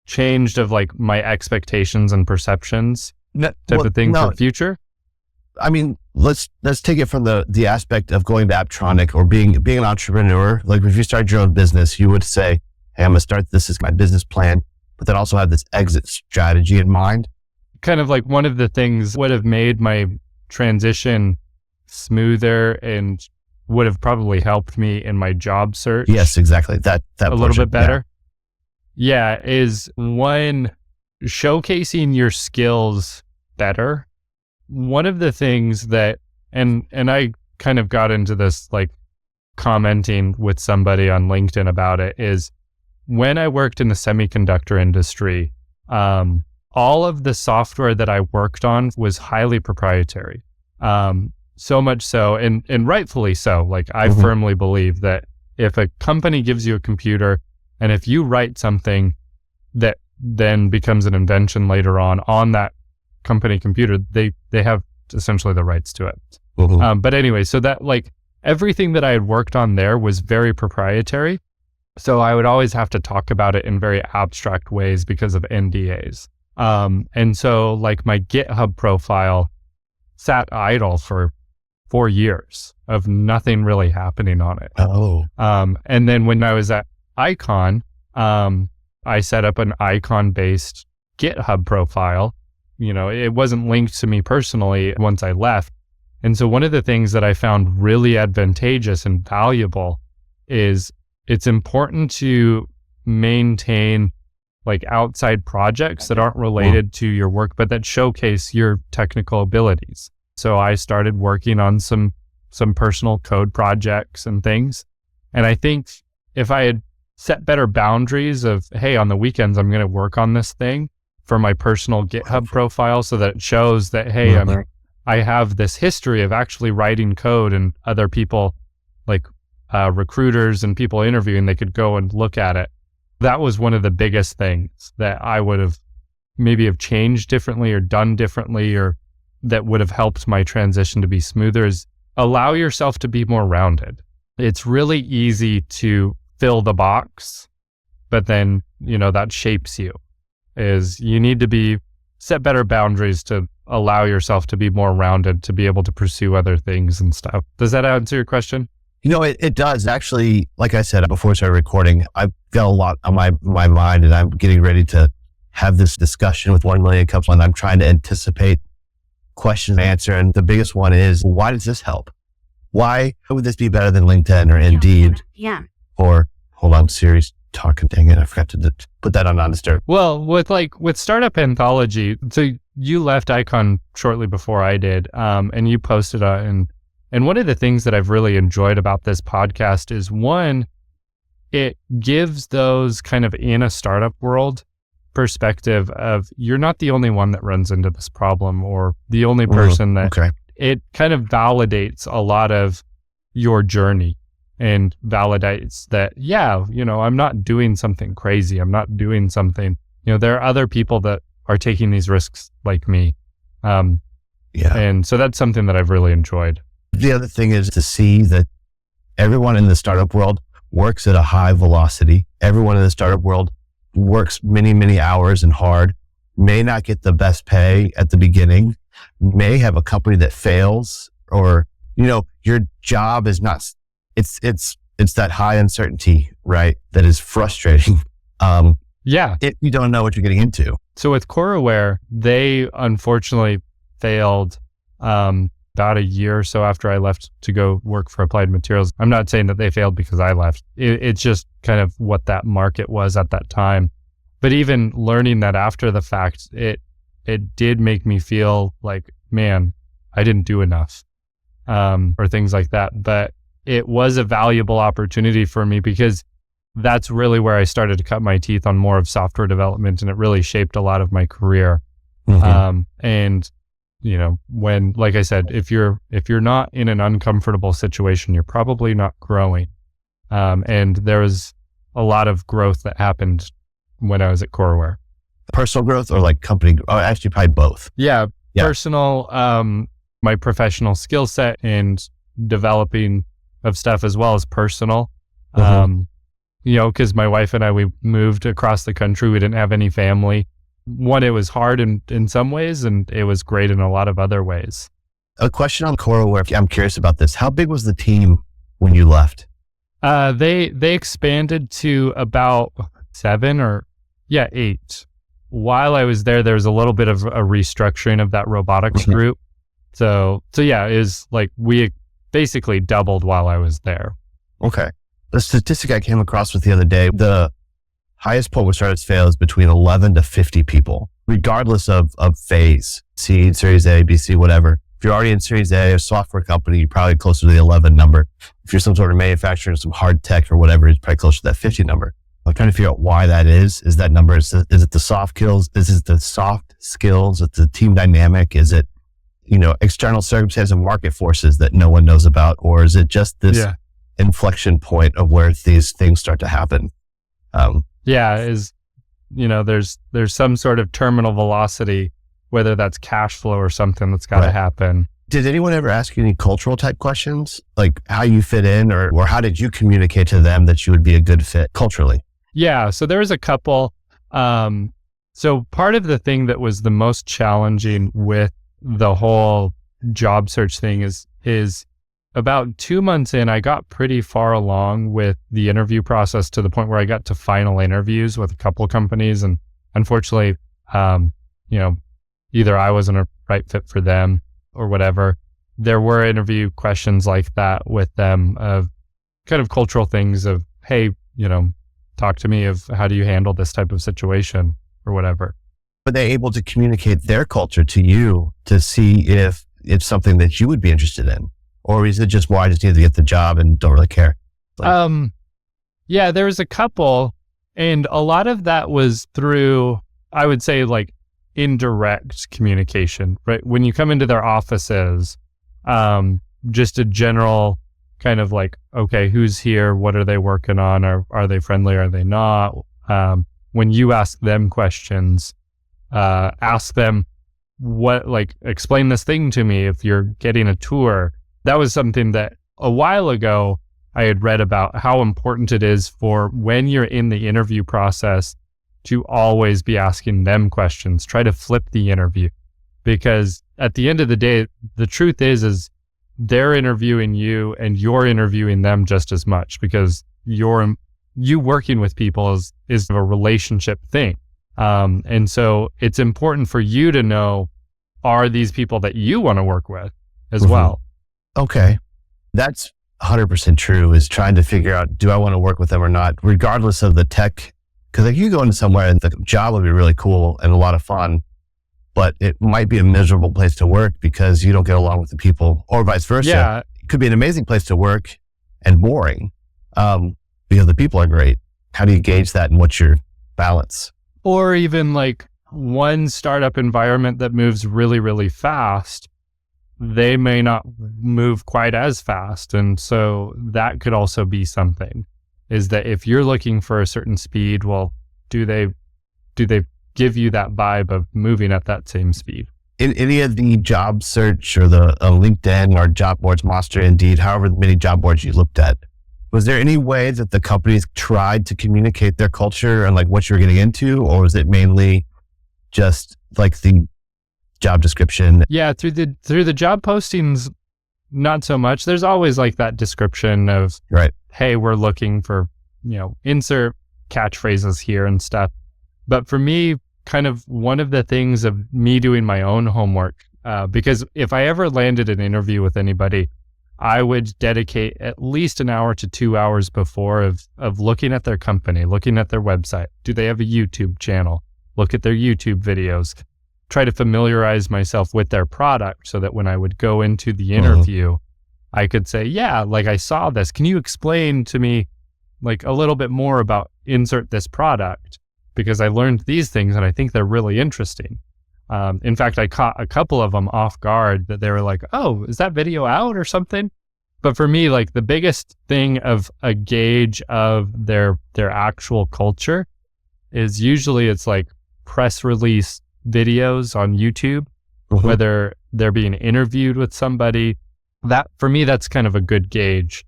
changed of like my expectations and perceptions type of thing for the future? I mean, let's take it from the aspect of going to Apptronic or being an entrepreneur. Like if you start your own business, you would say, hey, I'm going to start, this is my business plan, but then also have this exit strategy in mind. Kind of like one of the things would have made my transition smoother and would have probably helped me in my job search. Yes, exactly. That a little bit better. Yeah, is one, showcasing your skills better. One of the things that, and I kind of got into this, like commenting with somebody on LinkedIn about it, is when I worked in the semiconductor industry, all of the software that I worked on was highly proprietary. So much so, and rightfully so. Like I firmly believe that if a company gives you a computer and if you write something that then becomes an invention later on that company computer, they have essentially the rights to it. But anyway, so that like everything that I had worked on there was very proprietary. So I would always have to talk about it in very abstract ways because of NDAs. And so like my GitHub profile sat idle for 4 years of nothing really happening on it. And then when I was at Icon, I set up an Icon-based GitHub profile. It wasn't linked to me personally once I left. And so one of the things that I found really advantageous and valuable is it's important to maintain like outside projects that aren't related to your work, but that showcase your technical abilities. So I started working on some personal code projects and things. And I think if I had set better boundaries of, hey, on the weekends, I'm going to work on this thing for my personal GitHub profile so that it shows that, hey, I have this history of actually writing code, and other people like recruiters and people interviewing, they could go and look at it. That was one of the biggest things that I would have maybe have changed differently or done differently, or that would have helped my transition to be smoother, is allow yourself to be more rounded. It's really easy to fill the box, but then, that shapes you. Is you need to set better boundaries to allow yourself to be more rounded, to be able to pursue other things and stuff. Does that answer your question? It does. Actually, like I said, before we started recording, I've got a lot on my mind, and I'm getting ready to have this discussion with 1 million couples, and I'm trying to anticipate questions and answer. And the biggest one is, why does this help? Why would this be better than LinkedIn or Indeed? Yeah. Or, hold on, Siri's talking. Dang it, I forgot to put that on not disturb. Well, with Startup Anthology, so you left Icon shortly before I did, and you posted and one of the things that I've really enjoyed about this podcast is, one, it gives those kind of in a startup world perspective of, you're not the only one that runs into this problem, or the only person that it kind of validates a lot of your journey, and validates that, I'm not doing something crazy. I'm not doing something, there are other people that are taking these risks like me. And so that's something that I've really enjoyed. The other thing is to see that everyone in the startup world works at a high velocity. Everyone in the startup world works many, many hours and hard, may not get the best pay at the beginning, may have a company that fails, or, your job is not, it's that high uncertainty, right? That is frustrating. You don't know what you're getting into. So with CoreAware, they unfortunately failed, about a year or so after I left to go work for Applied Materials. I'm not saying that they failed because I left. It's just kind of what that market was at that time. But even learning that after the fact, it did make me feel like, man, I didn't do enough, or things like that. But it was a valuable opportunity for me, because that's really where I started to cut my teeth on more of software development, and it really shaped a lot of my career. And when, like I said, if you're not in an uncomfortable situation, you're probably not growing. And there was a lot of growth that happened when I was at CoreAware. Personal growth or like company? Oh, actually, probably both. Yeah. Personal, my professional skill set and developing of stuff, as well as personal. Because my wife and I, we moved across the country. We didn't have any family. One, it was hard in some ways, and it was great in a lot of other ways. A question on CoreAware. I'm curious about this. How big was the team when you left? They expanded to about 8. While I was there was a little bit of a restructuring of that robotics group. So yeah, it was like we basically doubled while I was there. Okay. The statistic I came across with the other day, the highest point where startups fail is between 11 to 50 people, regardless of phase, seed, Series A, B, C, whatever. If you're already in Series A, a software company, you're probably closer to the 11 number. If you're some sort of manufacturer, some hard tech or whatever, it's probably closer to that 50 number. I'm trying to figure out why that is. Is that number, is it the soft skills? Is it the soft skills? Is it the team dynamic? Is it, external circumstances and market forces that no one knows about? Or is it just this inflection point of where these things start to happen? There's some sort of terminal velocity, whether that's cash flow or something that's got to happen. Did anyone ever ask you any cultural type questions? Like how you fit in, or how did you communicate to them that you would be a good fit culturally? Yeah. So there was a couple. So part of the thing that was the most challenging with the whole job search thing is about 2 months in, I got pretty far along with the interview process, to the point where I got to final interviews with a couple of companies. And unfortunately, either I wasn't a right fit for them or whatever. There were interview questions like that with them, of kind of cultural things of, hey, talk to me of how do you handle this type of situation or whatever. Were they able to communicate their culture to you to see if it's something that you would be interested in? Or is it just, well, I just need to get the job and don't really care? Yeah, there was a couple, and a lot of that was through, I would say, like indirect communication, right? When you come into their offices, just a general kind of like, okay, who's here? What are they working on? Are they friendly? Are they not? When you ask them questions, ask them explain this thing to me if you're getting a tour. That was something that a while ago I had read about how important it is for when you're in the interview process to always be asking them questions. Try to flip the interview, because at the end of the day, the truth is they're interviewing you and you're interviewing them just as much, because you working with people is a relationship thing. And so it's important for you to know, are these people that you want to work with as well? Okay. That's 100% true, is trying to figure out, do I want to work with them or not, regardless of the tech? Because like you go into somewhere and the job will be really cool and a lot of fun, but it might be a miserable place to work because you don't get along with the people, or vice versa. Yeah. It could be an amazing place to work and boring because the people are great. How do you gauge that and what's your balance? Or even like one startup environment that moves really, really fast, they may not move quite as fast. And so that could also be something, is that if you're looking for a certain speed, well, do they give you that vibe of moving at that same speed? In any of the job search or the LinkedIn or job boards, Monster, Indeed, however many job boards you looked at, was there any way that the companies tried to communicate their culture and like what you're getting into, or was it mainly just like the job description? Yeah, through the job postings, not so much. There's always like that description of, right, hey, we're looking for, insert catchphrases here and stuff. But for me, kind of one of the things of me doing my own homework, because if I ever landed an interview with anybody, I would dedicate at least an hour to 2 hours before of looking at their company, looking at their website. Do they have a YouTube channel? Look at their YouTube videos. Try to familiarize myself with their product so that when I would go into the interview, I could say, yeah, like I saw this. Can you explain to me like a little bit more about insert this product? Because I learned these things and I think they're really interesting. In fact, I caught a couple of them off guard that they were like, oh, is that video out or something? But for me, like the biggest thing of a gauge of their actual culture is usually it's like press release videos on YouTube, whether they're being interviewed with somebody. That for me, that's kind of a good gauge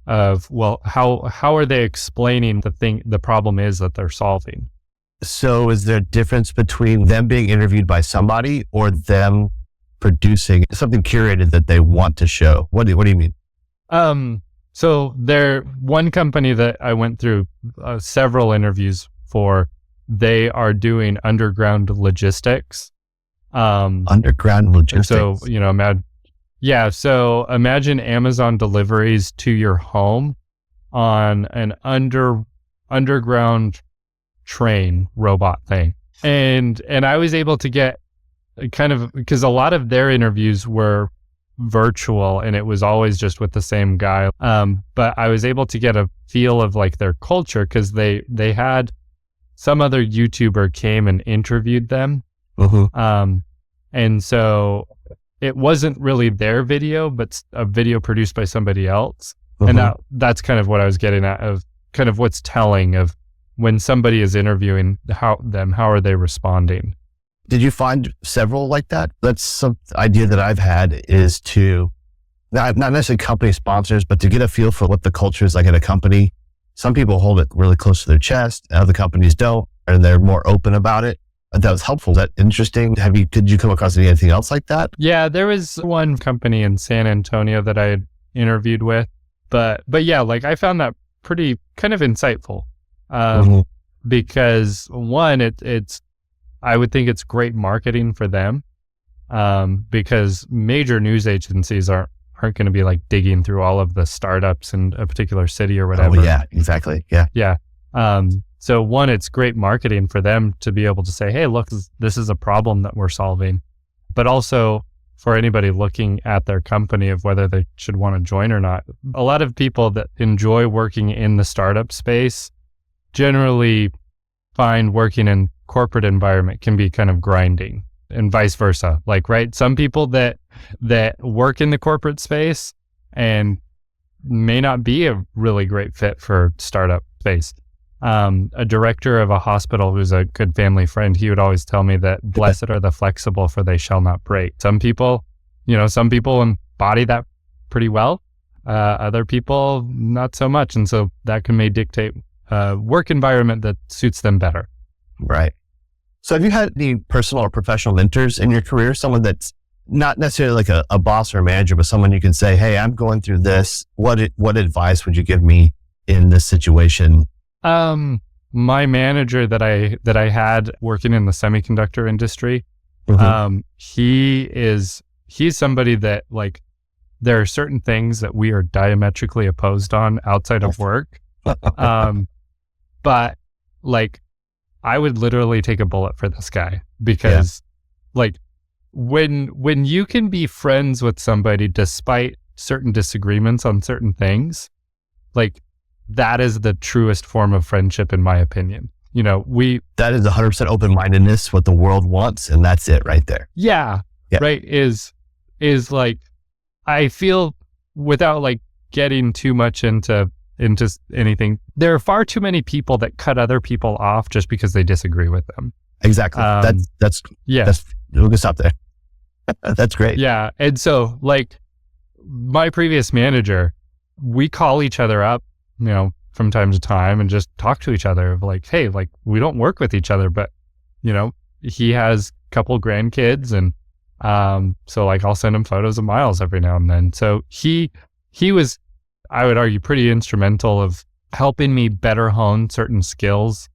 of, well, how are they explaining the problem is that they're solving? So is there a difference between them being interviewed by somebody or them producing something curated that they want to show? What do you mean? So one company that I went through several interviews for, they are doing underground logistics. Underground logistics. So, so imagine Amazon deliveries to your home on an underground train robot thing. And I was able to get kind of, because a lot of their interviews were virtual and it was always just with the same guy. But I was able to get a feel of like their culture, because they had some other YouTuber came and interviewed them. And so it wasn't really their video, but a video produced by somebody else. And that's kind of what I was getting at, of kind of what's telling of when somebody is interviewing how are they responding? Did you find several like that? That's some idea that I've had, is to not necessarily company sponsors, but to get a feel for what the culture is like at a company. Some people hold it really close to their chest, other companies don't, and they're more open about it. That was helpful. Is that interesting? Did you come across anything else like that? Yeah, there was one company in San Antonio that I had interviewed with, but yeah, like I found that pretty kind of insightful. Because one, I would think it's great marketing for them, because major news agencies aren't going to be like digging through all of the startups in a particular city or whatever. Oh, yeah, exactly. Yeah. Yeah. So one, it's great marketing for them to be able to say, hey, look, this is a problem that we're solving. But also for anybody looking at their company of whether they should want to join or not. A lot of people that enjoy working in the startup space generally find working in corporate environment can be kind of grinding, and vice versa. Like, right, some people that work in the corporate space and may not be a really great fit for startup space. A director of a hospital who's a good family friend, he would always tell me that blessed are the flexible, for they shall not break. Some people embody that pretty well. Other people, not so much. And so that may dictate a work environment that suits them better. Right. So have you had any personal or professional mentors in your career? Someone that's not necessarily like a boss or a manager, but someone you can say, hey, I'm going through this. What advice would you give me in this situation? My manager that I had working in the semiconductor industry, he's somebody that, like, there are certain things that we are diametrically opposed on outside of work. But like, I would literally take a bullet for this guy because like when you can be friends with somebody despite certain disagreements on certain things, like, that is the truest form of friendship, in my opinion. That is 100% open-mindedness, what the world wants, and that's it right there. Yeah. Right. Is like, I feel, without like getting too much into anything, there are far too many people that cut other people off just because they disagree with them. Exactly. We can stop there. That's great. Yeah. And so, like, my previous manager, we call each other up, from time to time and just talk to each other of like, hey, like, we don't work with each other, but he has a couple grandkids, and so like I'll send him photos of Miles every now and then. So he was, I would argue, pretty instrumental of helping me better hone certain skills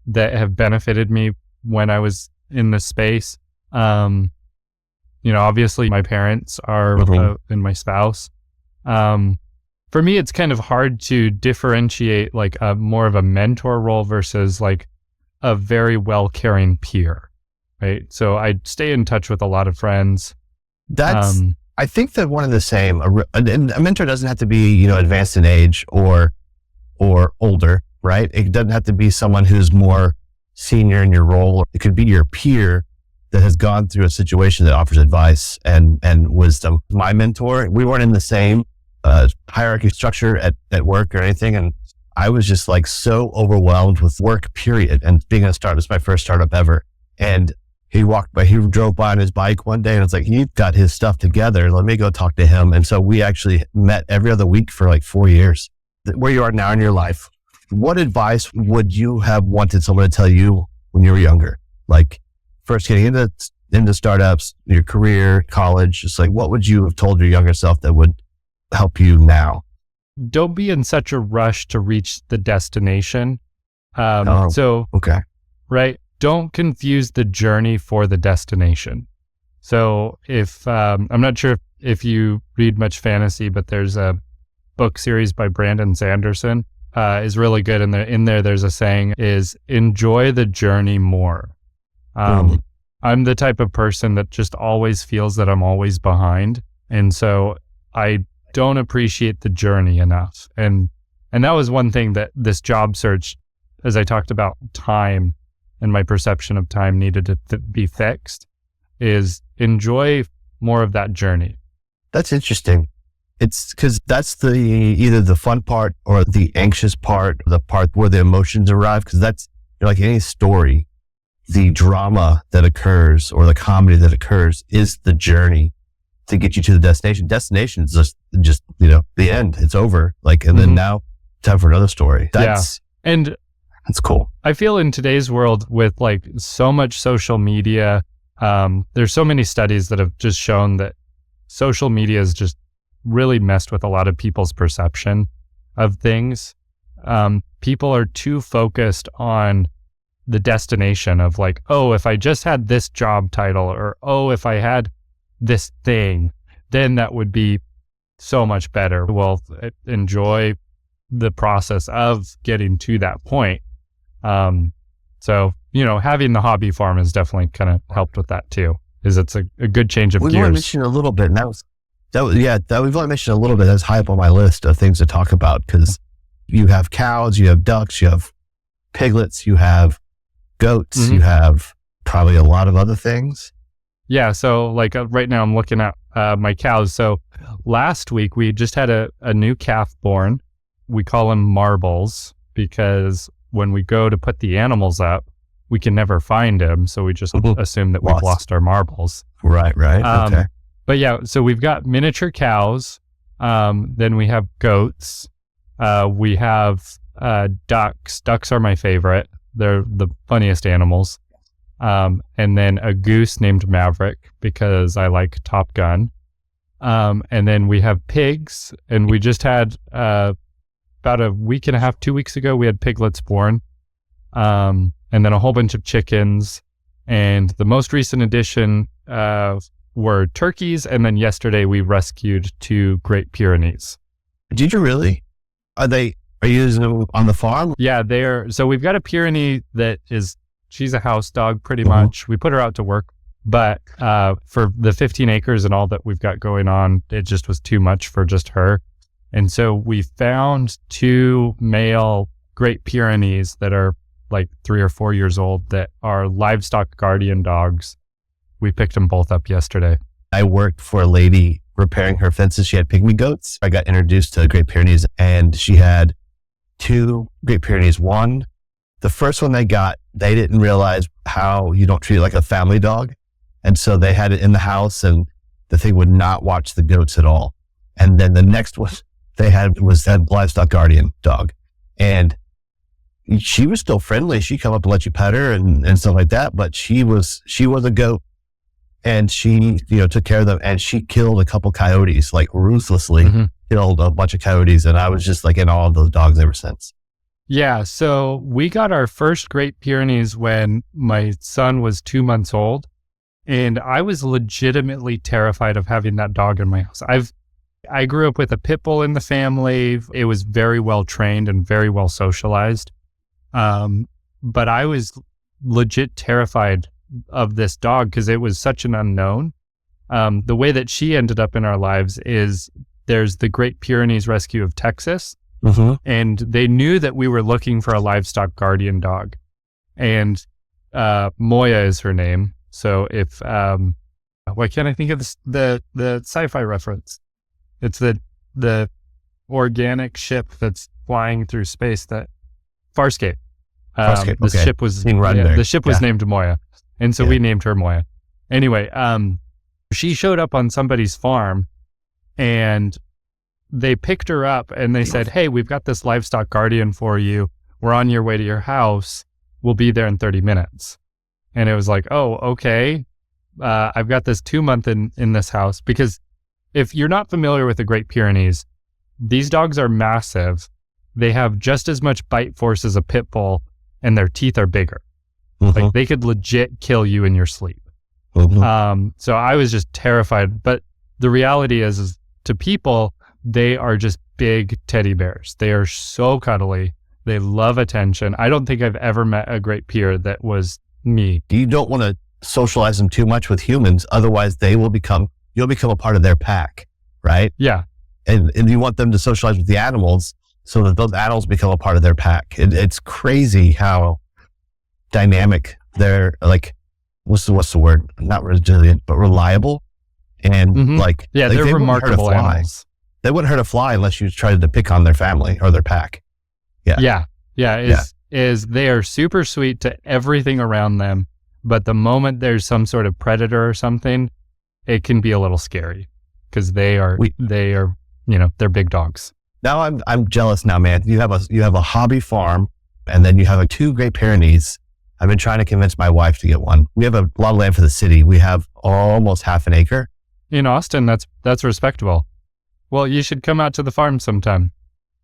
that have benefited me when I was in this space. Obviously my parents are and my spouse. For me, it's kind of hard to differentiate like a more of a mentor role versus like a very well-caring peer, right? So I stay in touch with a lot of friends. I think that one and the same. A mentor doesn't have to be, advanced in age or older, right? It doesn't have to be someone who's more senior in your role. It could be your peer that has gone through a situation that offers advice and wisdom. My mentor, we weren't in the same hierarchy structure at work or anything. And I was just like so overwhelmed with work, period. And being a startup, this is my first startup ever. And he drove by on his bike one day and it's like, he's got his stuff together. Let me go talk to him. And so we actually met every other week for like 4 years. Where you are now in your life, what advice would you have wanted someone to tell you when you were younger? Like first getting into startups, your career, college, just like, what would you have told your younger self that would help you now? Don't be in such a rush to reach the destination. Okay. Right. Don't confuse the journey for the destination. So if, I'm not sure if you read much fantasy, but there's a book series by Brandon Sanderson, is really good. And in there, there's a saying is enjoy the journey more. I'm the type of person that just always feels that I'm always behind. And so I don't appreciate the journey enough. And that was one thing that this job search, as I talked about time and my perception of time needed to be fixed, is enjoy more of that journey. That's interesting. It's because that's either the fun part or the anxious part, the part where the emotions arrive. Because that's like any story, the drama that occurs or the comedy that occurs is the journey to get you to the destination. Destination is just the end. It's over. Like, and then now time for another story. That's cool. I feel in today's world with like so much social media, there's so many studies that have just shown that social media has just really messed with a lot of people's perception of things. People are too focused on the destination of like, oh, if I just had this job title, or, oh, if I had this thing, then that would be so much better. Well, enjoy the process of getting to that point. So, having the hobby farm has definitely kind of helped with that too, is it's a good change of We've gears. only mentioned a little bit, and we've only mentioned a little bit. That's high up on my list of things to talk about, because you have cows, you have ducks, you have piglets, you have goats, you have probably a lot of other things. Yeah. So like right now I'm looking at my cows. So last week we just had a new calf born. We call him Marbles because when we go to put the animals up, we can never find him. So we just assume that we've lost our marbles. Right. Okay. But yeah, so we've got miniature cows. Then we have goats. We have ducks. Ducks are my favorite. They're the funniest animals. And then a goose named Maverick because I like Top Gun. And then we have pigs, and we just had about a week and a half, 2 weeks ago, we had piglets born. And then a whole bunch of chickens. And the most recent addition were turkeys. And then yesterday we rescued 2 Great Pyrenees. Did you really? Are you using them on the farm? Yeah, so we've got a Pyrenee she's a house dog pretty much. We put her out to work, but for the 15 acres and all that we've got going on, it just was too much for just her. And so we found 2 male Great Pyrenees that are like 3 or 4 years old that are livestock guardian dogs. We picked them both up yesterday. I worked for a lady repairing her fences. She had pygmy goats. I got introduced to Great Pyrenees, and she had 2 Great Pyrenees. The first one they got, they didn't realize how you don't treat it like a family dog. And so they had it in the house, and the thing would not watch the goats at all. And then the next one they had was that livestock guardian dog. And she was still friendly. She'd come up and let you pet her and stuff like that. But she was a goat, and she, took care of them, and she killed a couple coyotes, like ruthlessly killed a bunch of coyotes. And I was just like in awe of those dogs ever since. Yeah. So we got our first Great Pyrenees when my son was 2 months old. And I was legitimately terrified of having that dog in my house. I grew up with a pit bull in the family. It was very well trained and very well socialized. But I was legit terrified of this dog because it was such an unknown. The way that she ended up in our lives is there's the Great Pyrenees Rescue of Texas. And they knew that we were looking for a livestock guardian dog. And Moya is her name. So if, why can't I think of the sci-fi reference? It's the organic ship that's flying through space, that Farscape. The ship was named Moya. And so we named her Moya. Anyway, she showed up on somebody's farm, and they picked her up and they said, "Hey, we've got this livestock guardian for you. We're on your way to your house. We'll be there in 30 minutes. And it was like, oh, okay. I've got this 2-month in this house. Because if you're not familiar with the Great Pyrenees, these dogs are massive. They have just as much bite force as a pit bull, and their teeth are bigger. Like they could legit kill you in your sleep. So I was just terrified. But the reality is to people, they are just big teddy bears. They are so cuddly. They love attention. I don't think I've ever met a Great Pyr that was me. You don't want to socialize them too much with humans. Otherwise you'll become a part of their pack, right? Yeah. And you want them to socialize with the animals so that those animals become a part of their pack. It's crazy how dynamic they're, like, what's the word? Not resilient, but reliable. And they're remarkable animals. They wouldn't hurt a fly unless you tried to pick on their family or their pack. Yeah. They are super sweet to everything around them. But the moment there's some sort of predator or something, it can be a little scary because they're big dogs. Now I'm jealous now, man. You have a hobby farm, and then you have 2 Great Pyrenees. I've been trying to convince my wife to get one. We have a lot of land for the city. We have almost half an acre. In Austin, that's respectable. Well, you should come out to the farm sometime.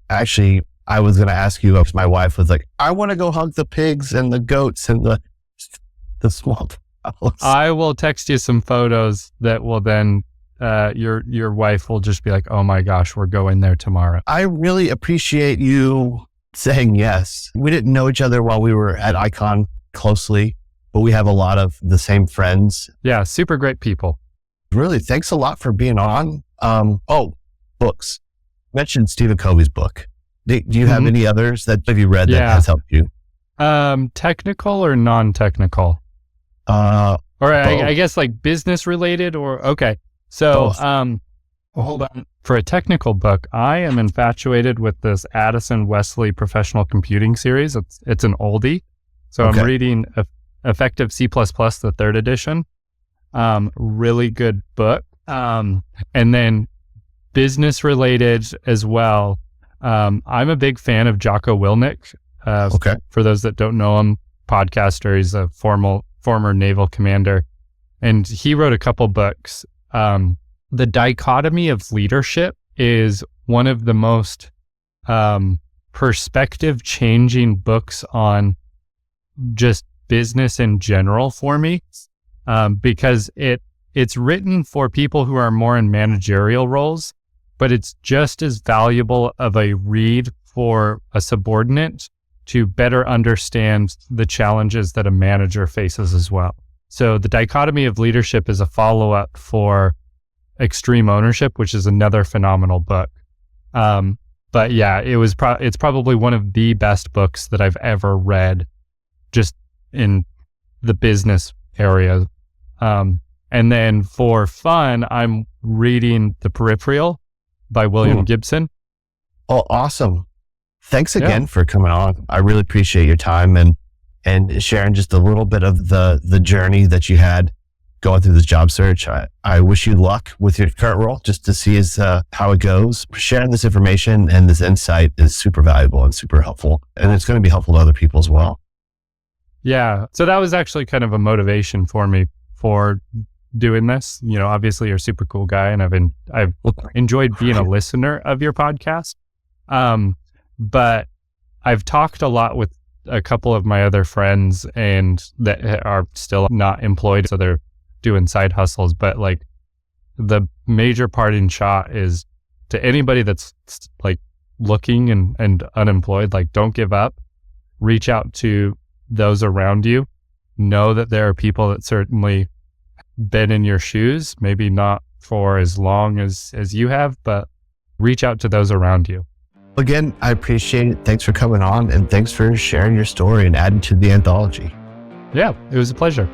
Actually, I was going to ask you if my wife was like, I want to go hug the pigs and the goats and the small cows. I will text you some photos that will then, your wife will just be like, oh my gosh, we're going there tomorrow. I really appreciate you saying yes. We didn't know each other while we were at Icon closely, but we have a lot of the same friends. Yeah, super great people. Really, thanks a lot for being on. Books. You mentioned Stephen Covey's book. Do you have any others that have you read that has helped you? Technical or non-technical? I guess like business related or, okay. So, hold on. For a technical book, I am infatuated with this Addison Wesley professional computing series. It's an oldie. So I'm reading Effective C++, the third edition. Really good book. And then business related as well. I'm a big fan of Jocko Willink. For those that don't know him, podcaster. He's a former naval commander. And he wrote a couple books. The Dichotomy of Leadership is one of the most perspective changing books on just business in general for me, because it's written for people who are more in managerial roles, but it's just as valuable of a read for a subordinate to better understand the challenges that a manager faces as well. So the Dichotomy of Leadership is a follow-up for Extreme Ownership, which is another phenomenal book. But yeah, it's probably one of the best books that I've ever read just in the business area. And then for fun, I'm reading The Peripheral by William Gibson. Oh, awesome. Thanks again for coming on. I really appreciate your time and sharing just a little bit of the journey that you had going through this job search. I wish you luck with your current role, just to see how it goes. Sharing this information and this insight is super valuable and super helpful. And it's going to be helpful to other people as well. Yeah. So that was actually kind of a motivation for me for doing this. You know, obviously you're a super cool guy and I've enjoyed being a listener of your podcast. But I've talked a lot with a couple of my other friends and that are still not employed. So they're doing side hustles, but like the major parting shot is to anybody that's like looking and unemployed, like don't give up, reach out to those around you, know that there are people that certainly been in your shoes, maybe not for as long as you have, but reach out to those around you. Again, I appreciate it. Thanks for coming on and thanks for sharing your story and adding to the anthology. Yeah, it was a pleasure.